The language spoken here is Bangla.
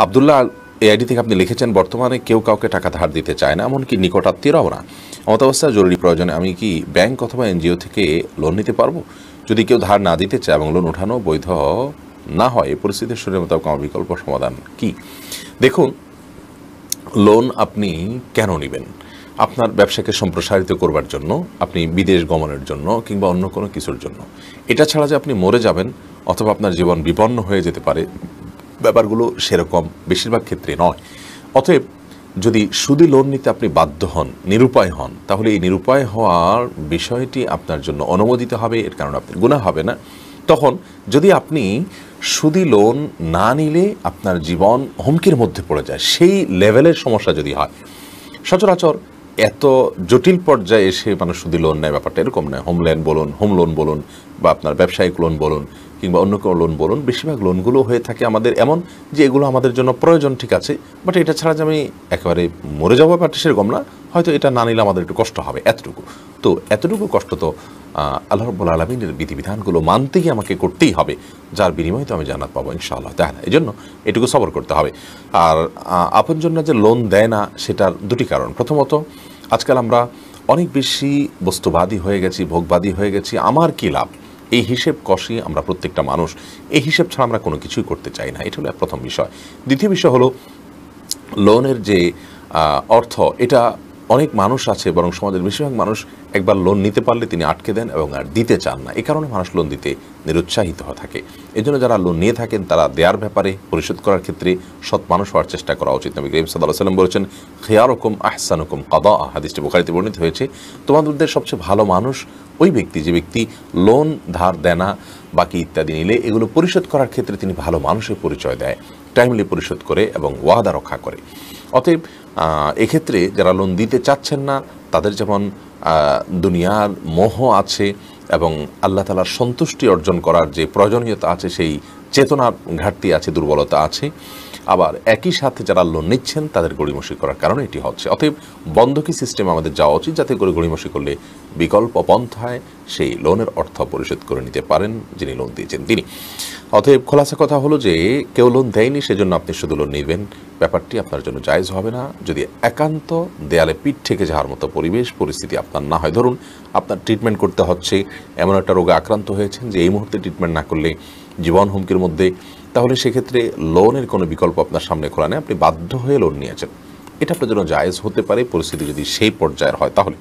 আব্দুল্লাহ এই আইডি থেকে আপনি লিখেছেন, বর্তমানে কেউ কাউকে টাকা ধার দিতে চায় না, এমনকি নিকটাত্মীয়রাও না। এমত অবস্থায় জরুরি প্রয়োজনে আমি কি ব্যাংক অথবা এনজিও থেকে লোন নিতে পারবো? যদি কেউ ধার না দিতে চায় এবং লোন ওঠানো বৈধ না হয়, এই পরিস্থিতির শরীরের মতো আমার বিকল্প সমাধান কি? দেখুন, লোন আপনি কেন নেবেন? আপনার ব্যবসাকে সম্প্রসারিত করবার জন্য, আপনি বিদেশ গমনের জন্য, কিংবা অন্য কোনো কিছুর জন্য। এটা ছাড়া যে আপনি মরে যাবেন অথবা আপনার জীবন বিপন্ন হয়ে যেতে পারে, ব্যাপারগুলো সেরকম বেশিরভাগ ক্ষেত্রে নয়। অতএব যদি সুদী লোন নিতে আপনি বাধ্য হন, নিরুপায় হন, তাহলে এই নিরুপায় হওয়ার বিষয়টি আপনার জন্য অনুমোদিত হবে, এর কারণে আপনার গুনাহ হবে না। তখন যদি আপনি সুদী লোন না নিলে আপনার জীবন হুমকির মধ্যে পড়ে যায়, সেই লেভেলের সমস্যা যদি হয়, সচরাচর এত জটিল পর্যায়ে এসে মানুষ সুদী লোন নেয়, ব্যাপারটা এরকম নয়। হোম লোন বলুন বা আপনার ব্যবসায়িক লোন বলুন কিংবা অন্য কোনো লোন বলুন, বেশিরভাগ লোনগুলো হয়ে থাকে আমাদের এমন যে এগুলো আমাদের জন্য প্রয়োজন, ঠিক আছে, বাট এটা ছাড়া যে আমি একেবারে মরে যাবো ব্যাপারটা সেরকম না, হয়তো এটা না নিলে আমাদের একটু কষ্ট হবে, এতটুকু। তো এতটুকু কষ্ট তো আল্লাহ রাব্বুল আলামিনের বিধিবিধানগুলো মানতে গিয়ে আমাকে করতেই হবে, যার বিনিময়ে তো আমি জান্নাত পাবো ইনশাআল্লাহ তাআলা। এই জন্য এটুকু সবর করতে হবে। আর আপনজনরা যে লোন দেয় না, সেটার দুটি কারণ। প্রথমত, আজকাল আমরা অনেক বেশি বস্তুবাদী হয়ে গেছি, ভোগবাদী হয়ে গেছি। আমার কী লাভ, এই হিসেব কষি আমরা প্রত্যেকটা মানুষ। এই হিসেব ছাড়া আমরা কোনো কিছুই করতে চাই না। এটা হলো প্রথম বিষয়। দ্বিতীয় বিষয় হলো, লোনের যে অর্থ, এটা অনেক মানুষ আছে, বরং সমাজের বেশিরভাগ মানুষ একবার লোন নিতে পারলে তিনি আটকে দেন এবং আর দিতে চান না। এই কারণে মানুষ লোন দিতে নিরুৎসাহিত হয়ে থাকে। এই জন্য যারা লোন নিয়ে থাকেন, তারা দেয়ার ব্যাপারে, পরিশোধ করার ক্ষেত্রে সৎ মানুষ হওয়ার চেষ্টা করা উচিত। নবী করিম সাল্লাল্লাহু আলাইহি ওয়াসাল্লাম বলেছেন, খিয়ারুকুম আহসানুকুম কাদা। হাদিসটি বুখারীতে বর্ণিত হয়েছে। তোমাদের সবচেয়ে ভালো মানুষ ওই ব্যক্তি যে ব্যক্তি লোন, ধার দেনা, বাকি ইত্যাদি নিলে এগুলো পরিশোধ করার ক্ষেত্রে তিনি ভালো মানুষের পরিচয় দেয়, টাইমলি পরিশোধ করে এবং ওয়াদা রক্ষা করে। অতএব এক্ষেত্রে যারা লোন দিতে চাচ্ছেন না, তাদের যেমন দুনিয়ার মোহ আছে এবং আল্লাহ তাআলার সন্তুষ্টি অর্জন করার যে প্রয়োজনীয়তা আছে, সেই চেতনার ঘাটতি আছে, দুর্বলতা আছে। আবার একই সাথে যারা লোন নিচ্ছেন, তাদের গড়িমসি করার কারণে এটি হচ্ছে। অতএব বন্ধকি সিস্টেম আমাদের যাওয়া উচিত, যাতে করে গড়িমসি করলে বিকল্প পন্থায় সেই লোনের অর্থ পরিশোধ করে নিতে পারেন যিনি লোন দিয়েছেন তিনি। অতএব খোলাসা কথা হলো যে, কেউ লোন দেয়নি সেজন্য আপনি শুধু লোন নেবেন, ব্যাপারটি আপনার জন্য জায়েজ হবে না, যদি একান্ত দেয়ালে পিঠ থেকে যাওয়ার মতো পরিস্থিতি আপনার না হয়। ধরুন, আপনার ট্রিটমেন্ট করতে হচ্ছে, এমন একটা রোগে আক্রান্ত হয়েছেন যে এই মুহূর্তে ট্রিটমেন্ট না করলে জীবন হুমকির মধ্যে, তাহলে সেক্ষেত্রে লোনের কোনো বিকল্প আপনার সামনে খোলা নেই, আপনি বাধ্য হয়ে লোন নিয়েছেন। এটা আপনার জন্য জায়েজ হতে পারে, পরিস্থিতি যদি সেই পর্যায়ের হয় তাহলে।